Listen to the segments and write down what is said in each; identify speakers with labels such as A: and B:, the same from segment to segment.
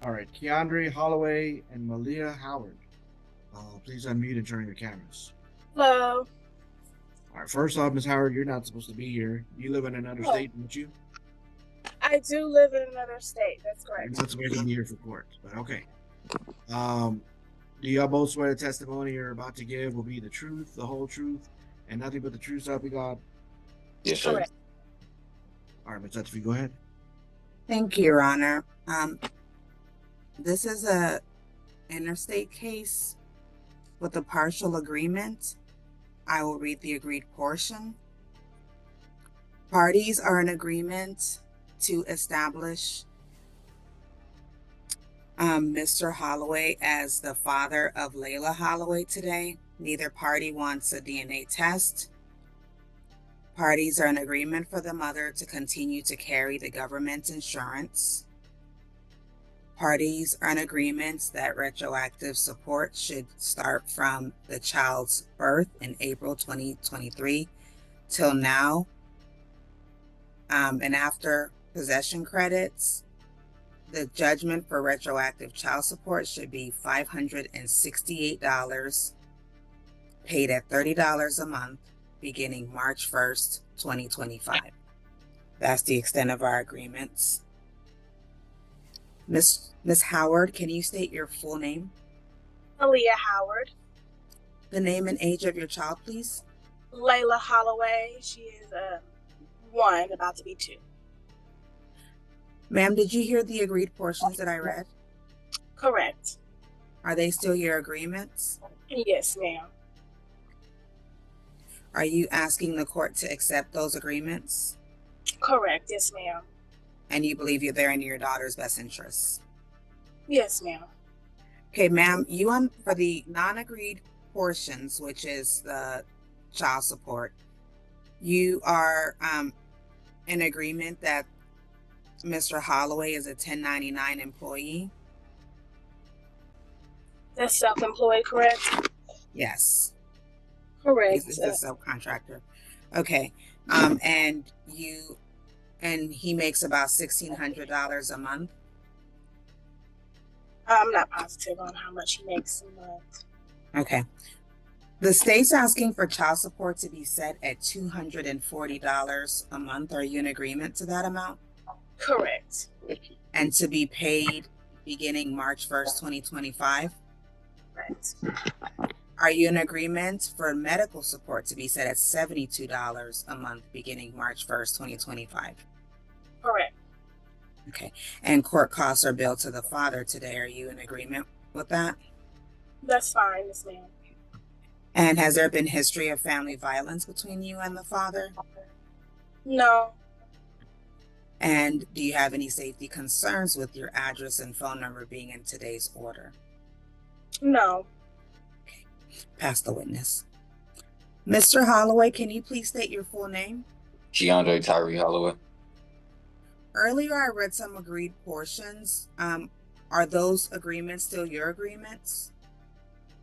A: All right, Keandre Holloway and Malia Howard. Please unmute and turn on your cameras.
B: Hello.
A: All right, first off, Miss Howard, you're not supposed to be here. You live in another
B: Oh,
A: state, don't you?
B: I do live in another state. That's
A: You're
B: correct.
A: not supposed to be here for court, but okay. Um, do y'all both swear the testimony you're about to give will be the truth, the whole truth, and nothing but the truth, so help you God?
C: Yes, sir.
B: Correct.
A: All right, Ms. Tutchie, go ahead.
D: Thank you, Your Honor. This is a interstate case with a partial agreement. I will read the agreed portion. Parties are in agreement to establish Mr. Holloway as the father of Layla Holloway today. Neither party wants a DNA test. Parties are in agreement for the mother to continue to carry the government's insurance. Parties are in agreement that retroactive support should start from the child's birth in April 2023 till now. And after possession credits, the judgment for retroactive child support should be $568, paid at $30 a month, beginning March 1st, 2025. That's the extent of our agreements. Miss Howard, can you state your full name?
B: Malia Howard.
D: The name and age of your child, please.
B: Layla Holloway. She is 1, about to be 2.
D: Ma'am, did you hear the agreed portions that I read?
B: Correct.
D: Are they still your agreements?
B: Yes, ma'am.
D: Are you asking the court to accept those agreements?
B: Correct. Yes, ma'am.
D: And you believe they're in your daughter's best interests?
B: Yes, ma'am.
D: Okay, ma'am, for the non-agreed portions, which is the child support, you are in agreement that Mr. Holloway is a 1099 employee?
B: That's self-employed, correct?
D: Yes.
B: Correct.
D: He's a subcontractor. Okay. And he makes about $1,600 a month?
B: I'm not positive on how much he makes a month.
D: Okay. The state's asking for child support to be set at $240 a month. Are you in agreement to that amount?
B: Correct.
D: And to be paid beginning March 1st, 2025?
B: Right.
D: Are you in agreement for medical support to be set at $72 a month beginning March 1st, 2025?
B: Correct.
D: Okay. And court costs are billed to the father today. Are you in agreement with that?
B: That's fine, yes, ma'am.
D: And has there been history of family violence between you and the father?
B: No.
D: And do you have any safety concerns with your address and phone number being in today's order?
B: No.
D: Okay. Pass the witness. Mr. Holloway, can you please state your full name?
C: Keandre Tyree Holloway.
D: Earlier, I read some agreed portions. Are those agreements still your agreements?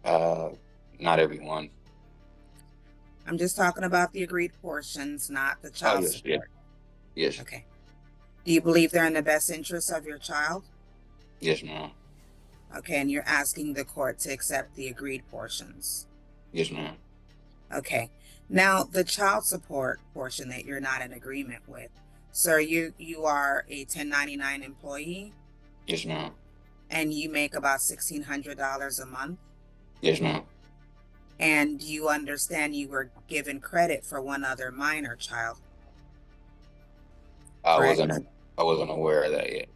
C: Not everyone.
D: I'm just talking about the agreed portions, not the child
C: yes,
D: support.
C: Yes.
D: Okay. Do you believe they're in the best interest of your child?
C: Yes, ma'am.
D: Okay, and you're asking the court to accept the agreed portions?
C: Yes, ma'am.
D: Okay. Now, the child support portion that you're not in agreement with. Sir, you are a 1099 employee?
C: Yes, ma'am.
D: And you make about $1,600 a month?
C: Yes, ma'am.
D: And you understand you were given credit for one other minor child?
C: I wasn't aware of that yet.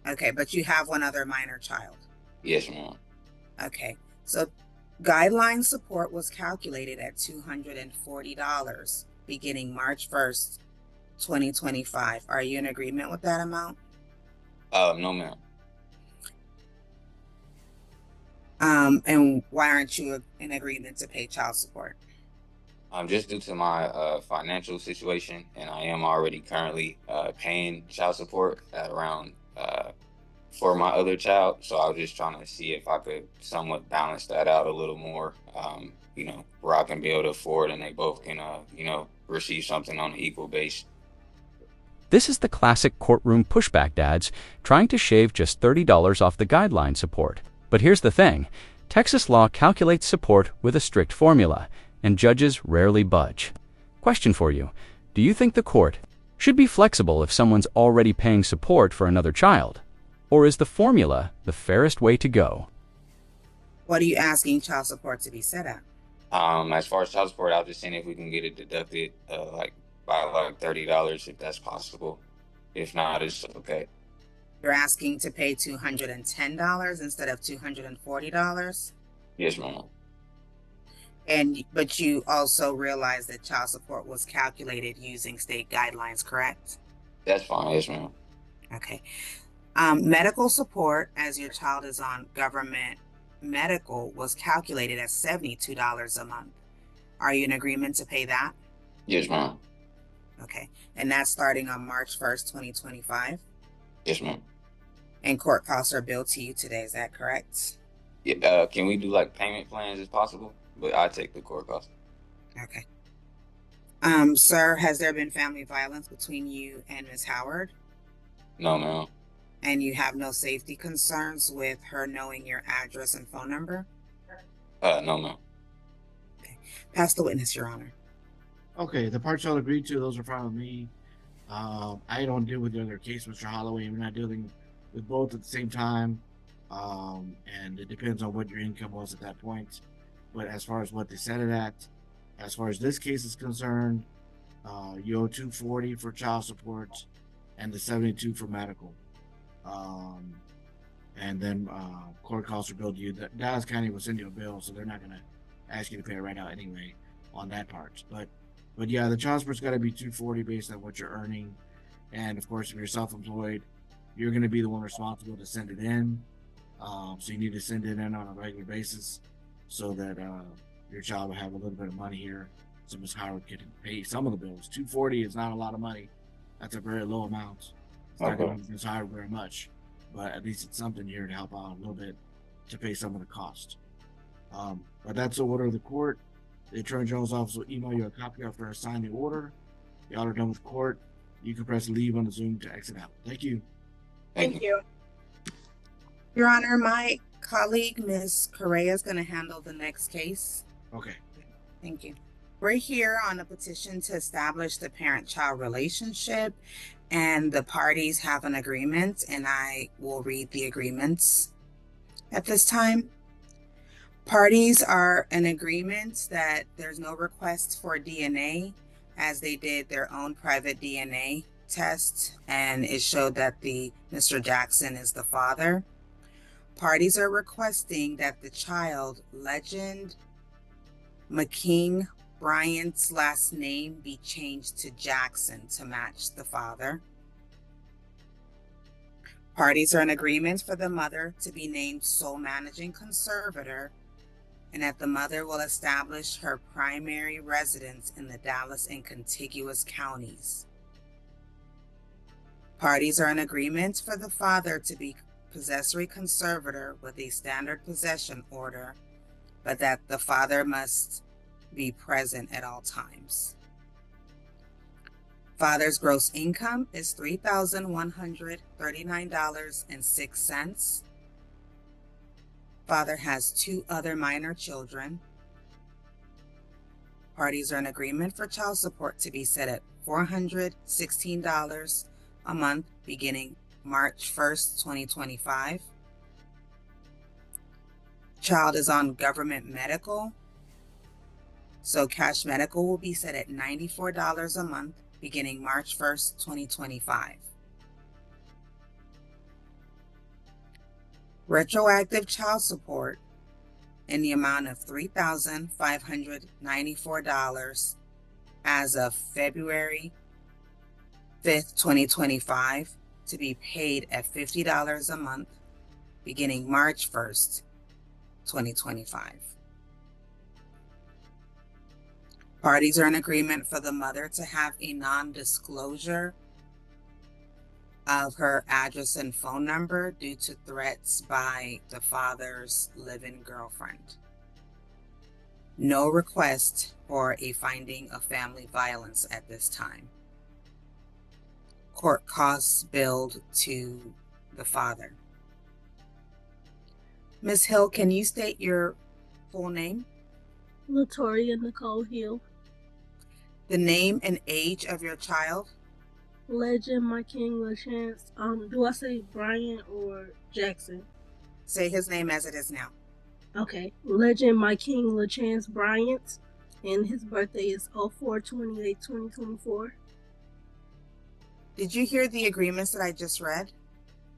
D: Okay, but you have one other minor child?
C: Yes, ma'am.
D: Okay, so guideline support was calculated at $240 beginning March 1st, 2025. Are you in agreement with that amount?
C: No, ma'am.
D: And why aren't you in agreement to pay child support?
C: Just due to my financial situation, and I am already currently paying child support at around for my other child. So I was just trying to see if I could somewhat balance that out a little more, where I can be able to afford and they both can, receive something on an equal base.
E: This is the classic courtroom pushback dads trying to shave just $30 off the guideline support. But here's the thing. Texas law calculates support with a strict formula, and judges rarely budge. Question for you. Do you think the court should be flexible if someone's already paying support for another child? Or is the formula the fairest way to go?
D: What are you asking child support to be set at?
C: As far as child support, I was just seeing if we can get it deducted, by like $30 if that's possible. If not, it's okay.
D: You're asking to pay $210 instead of $240?
C: Yes, ma'am.
D: But you also realize that child support was calculated using state guidelines, correct?
C: That's fine. Yes, ma'am.
D: Okay. Medical support, as your child is on government medical, was calculated at $72 a month. Are you in agreement to pay that?
C: Yes, ma'am.
D: Okay. And that's starting on March 1st, 2025?
C: Yes, ma'am.
D: And court costs are billed to you today, is that correct?
C: Yeah, can we do like payment plans if possible? But I take the court cost.
D: Okay. Sir, has there been family violence between you and Ms. Howard?
C: No, ma'am.
D: And you have no safety concerns with her knowing your address and phone number?
C: No, ma'am.
D: Okay. Pass the witness, Your Honor.
A: Okay, the parts y'all agreed to, those are fine with me. I don't deal with the other case, Mr. Holloway. We're not dealing with both at the same time. And it depends on what your income was at that point. But as far as what they set it at, as far as this case is concerned, you owe $240 for child support and the $72 for medical. And then court costs are billed to you. Dallas County will send you a bill, so they're not going to ask you to pay it right now anyway on that part. But yeah, the child support's got to be $240 based on what you're earning. And of course, if you're self-employed, you're going to be the one responsible to send it in. So you need to send it in on a regular basis so that your child will have a little bit of money here, so Ms. Howard can pay some of the bills. $240 is not a lot of money. That's a very low amount. It's not going to make Ms. Howard very much, but at least it's something here to help out a little bit to pay some of the cost. But that's the order of the court. The Attorney General's office will email you a copy after I sign the order. Y'all are done with court. You can press leave on the Zoom to exit out. Thank you.
B: Thank you.
D: Your Honor, my colleague, Ms. Correa, is going to handle the next case.
A: Okay.
D: Thank you. We're here on a petition to establish the parent-child relationship, and the parties have an agreement, and I will read the agreements at this time. Parties are in agreement that there's no request for DNA, as they did their own private DNA test, and it showed that Mr. Jackson is the father. Parties are requesting that the child, Legend McKing Bryant's last name, be changed to Jackson to match the father. Parties are in agreement for the mother to be named sole managing conservator, and that the mother will establish her primary residence in the Dallas and contiguous counties. Parties are in agreement for the father to be possessory conservator with a standard possession order, but that the father must be present at all times. Father's gross income is $3,139.06. Father has 2 other minor children. Parties are in agreement for child support to be set at $416 a month beginning March 1st, 2025. Child is on government medical, so cash medical will be set at $94 a month beginning March 1st, 2025. Retroactive child support in the amount of $3,594 as of February 5th, 2025, to be paid at $50 a month beginning March 1st, 2025. Parties are in agreement for the mother to have a non-disclosure of her address and phone number due to threats by the father's live-in girlfriend. No request for a finding of family violence at this time. court costs billed to the father. Ms. Hill, can you state your full name?
F: Latoria Nicole Hill.
D: The name and age of your child?
F: Legend, my king, LaChance. Do I say Bryant or Jackson?
D: Say his name as it is now.
F: Okay. Legend, my king, LaChance Bryant. And his birthday is 04/28/2024.
D: Did you hear the agreements that I just read?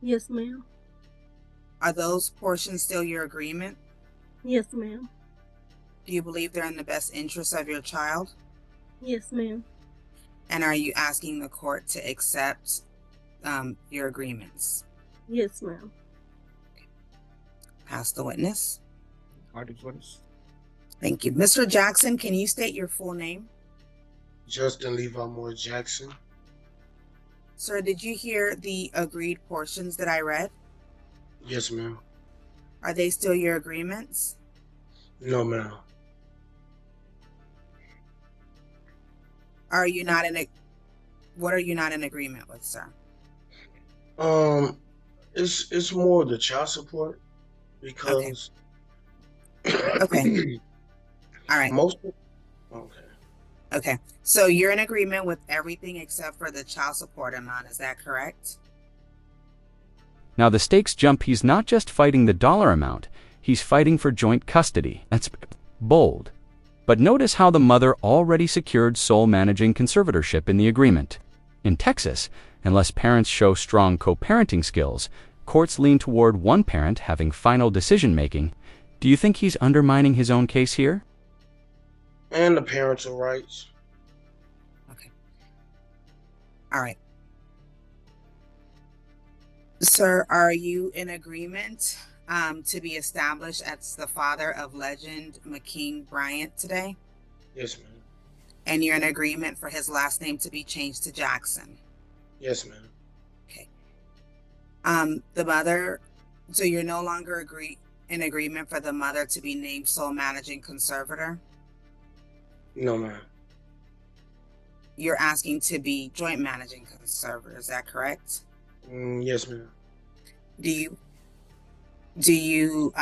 F: Yes, ma'am.
D: Are those portions still your agreement?
F: Yes, ma'am.
D: Do you believe they're in the best interest of your child?
F: Yes, ma'am.
D: And are you asking the court to accept your agreements?
F: Yes, ma'am.
D: Pass the witness.
A: Articles witness.
D: Thank you. Mr. Jackson, can you state your full name?
G: Justin Levi Moore Jackson.
D: Sir, did you hear the agreed portions that I read?
G: Yes, ma'am.
D: Are they still your agreements?
G: No, ma'am.
D: Are you not in a what are you not in agreement with, sir?
G: It's more the child support because
D: Okay. All right. Okay. So you're in agreement with everything except for the child support amount, is that correct?
E: Now the stakes jump. He's not just fighting the dollar amount, he's fighting for joint custody. That's bold. But notice how the mother already secured sole managing conservatorship in the agreement. In Texas, unless parents show strong co-parenting skills, courts lean toward one parent having final decision-making. Do you think he's undermining his own case here?
G: And the parental rights.
D: Okay. All right. Sir, are you in agreement to be established as the father of Legend McKean Bryant today?
G: Yes, ma'am.
D: And you're in agreement for his last name to be changed to Jackson?
G: Yes, ma'am.
D: Okay. The mother, so you're no longer in agreement for the mother to be named sole managing conservator?
G: No, ma'am.
D: You're asking to be joint managing conservator, is that correct?
G: Yes, ma'am.
D: Do you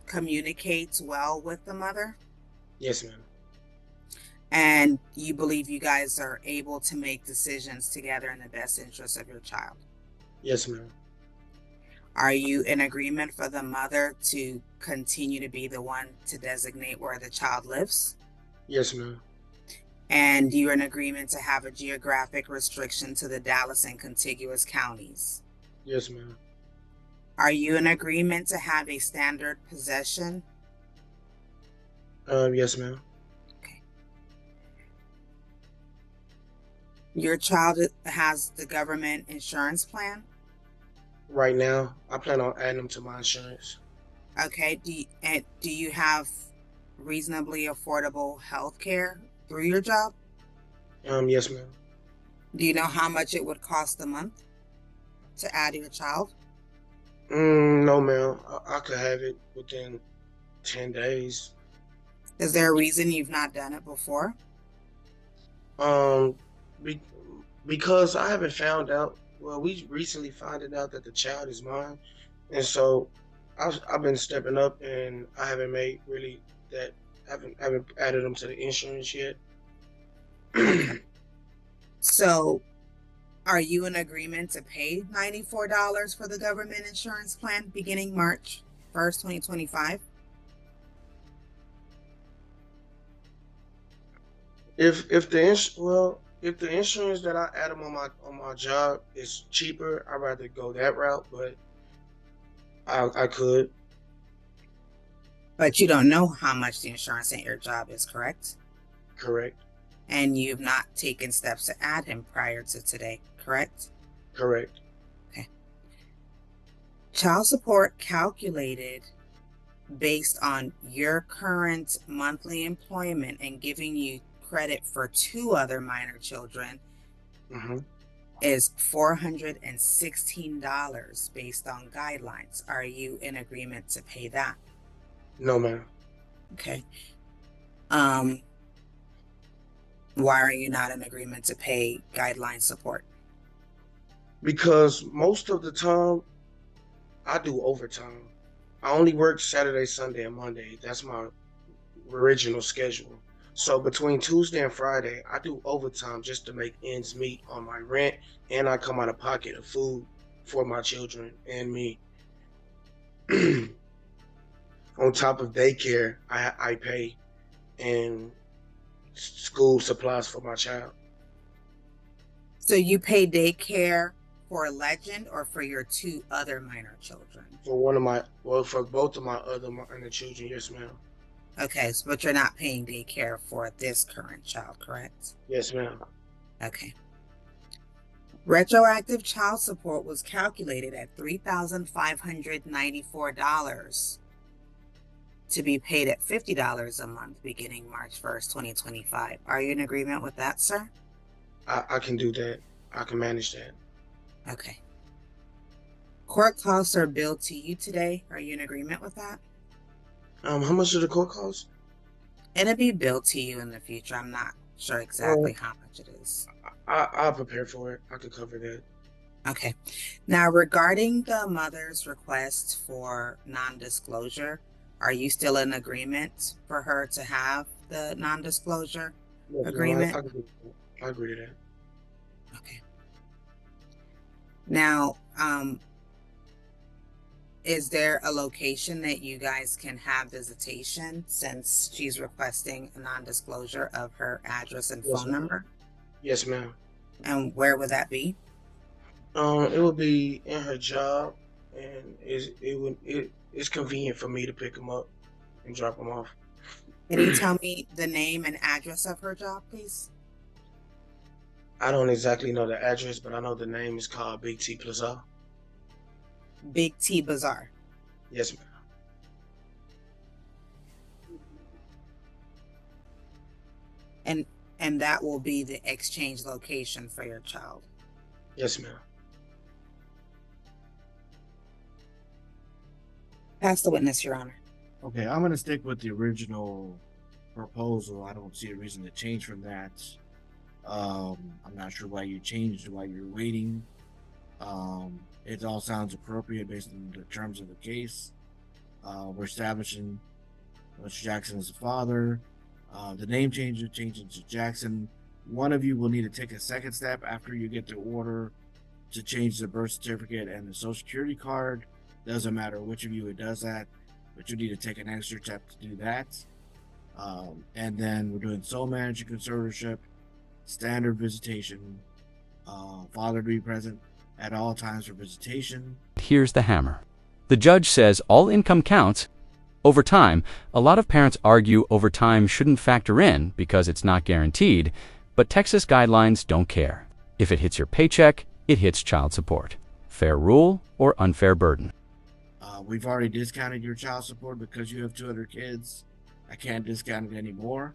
D: communicate well with the mother?
G: Yes, ma'am.
D: And you believe you guys are able to make decisions together in the best interest of your child?
G: Yes, ma'am.
D: Are you in agreement for the mother to continue to be the one to designate where the child lives?
G: Yes, ma'am.
D: And you're in agreement to have a geographic restriction to the Dallas and contiguous counties?
G: Yes, ma'am.
D: Are you in agreement to have a standard possession?
G: Yes, ma'am.
D: Okay. Your child has the government insurance plan?
G: Right now, I plan on adding them to my insurance.
D: Okay. Do you have reasonably affordable health care through your job?
G: Yes, ma'am.
D: Do you know how much it would cost a month to add your child?
G: No, ma'am. I could have it within 10 days.
D: Is there a reason you've not done it before?
G: Because I haven't found out. Well, we recently found it out that the child is mine, and so I've been stepping up, and I haven't made really that. Haven't added them to the insurance yet.
D: So, are you in agreement to pay $94 for the government insurance plan beginning March 1st, 2025?
G: If the insurance that I add them on my job is cheaper, I'd rather go that route. But I could.
D: But you don't know how much the insurance at your job is, correct?
G: Correct.
D: And you've not taken steps to add him prior to today, correct?
G: Correct.
D: Okay. Child support calculated based on your current monthly employment and giving you credit for 2 other minor children is $416 based on guidelines. Are you in agreement to pay that?
G: No, ma'am.
D: Okay. Why are you not in agreement to pay guideline support?
G: Because most of the time I do overtime. I only work Saturday, Sunday, and Monday. That's my original schedule. So between Tuesday and Friday, I do overtime just to make ends meet on my rent, and I come out of pocket of food for my children and me. On top of daycare, I pay and school supplies for my child.
D: So you pay daycare for Legend or for your two other minor children?
G: For both of my other minor children, yes, ma'am.
D: Okay, but you're not paying daycare for this current child, correct?
G: Yes, ma'am.
D: Okay. Retroactive child support was calculated at $3,594 to be paid at $50 a month beginning March 1st, 2025. Are you in agreement with that, sir?
G: I can do that. I can manage that.
D: Okay. Court costs are billed to you today. Are you in agreement with that?
G: How much do the court cost?
D: It'll be billed to you in the future. I'm not sure exactly how much it is.
G: I'll prepare for it. I could cover that.
D: Okay. Now, regarding the mother's request for non-disclosure, are you still in agreement for her to have the non-disclosure
G: Yes,
D: agreement?
G: I agree to that.
D: Okay. Now, is there a location that you guys can have visitation since she's requesting a non-disclosure of her address and
G: Yes,
D: phone
G: ma'am.
D: number?
G: Yes, ma'am.
D: And where would that be?
G: It would be in her job, and it's convenient for me to pick them up and drop them off.
D: Can you tell me the name and address of her job, please?
G: I don't exactly know the address, but I know the name is called Big T Plaza.
D: Big T Bazaar.
G: Yes, ma'am.
D: And that will be the exchange location for your child.
G: Yes, ma'am.
D: Pass the witness, Your Honor.
A: Okay, I'm gonna stick with the original proposal. I don't see a reason to change from that. I'm not sure why you changed, why you're waiting. It all sounds appropriate based on the terms of the case. We're establishing Mr. Jackson as the father. The name changes to Jackson. One of you will need to take a second step after you get the order to change the birth certificate and the social security card. Doesn't matter which of you it does that, but you need to take an extra step to do that. And then we're doing sole management conservatorship, standard visitation, father to be present at all times for visitation.
E: Here's the hammer. The judge says all income counts. Over time, a lot of parents argue overtime shouldn't factor in because it's not guaranteed, but Texas guidelines don't care. If it hits your paycheck, it hits child support. Fair rule or unfair burden?
A: We've already discounted your child support because you have 200 kids. I can't discount it anymore.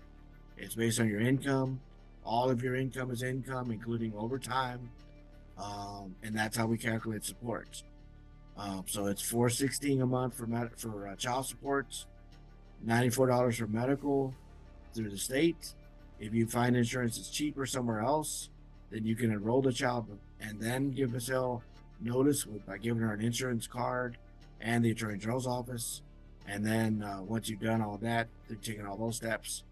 A: It's based on your income. All of your income is income, including overtime, and that's how we calculate support. So it's $416 a month for child support, $94 for medical through the state. If you find insurance is cheaper somewhere else, then you can enroll the child and then give Michelle notice by giving her an insurance card and the Attorney General's office. And then once you've done all that, they're taking all those steps,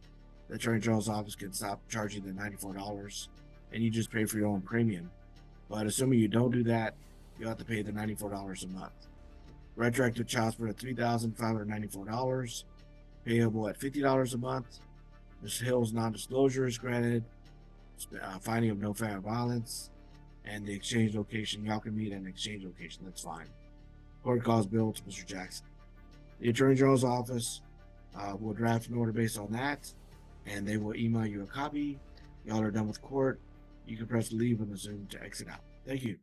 A: the Attorney General's office can stop charging the $94 and you just pay for your own premium. But assuming you don't do that, you'll have to pay the $94 a month. Retroactive child support at $3,594, payable at $50 a month. Ms. Hill's non-disclosure is granted, finding of no family violence, and the exchange location, y'all can meet at an exchange location, that's fine. Court calls bill to Mr. Jackson. The Attorney General's office will draft an order based on that, and they will email you a copy. Y'all are done with court. You can press leave on the Zoom to exit out. Thank you.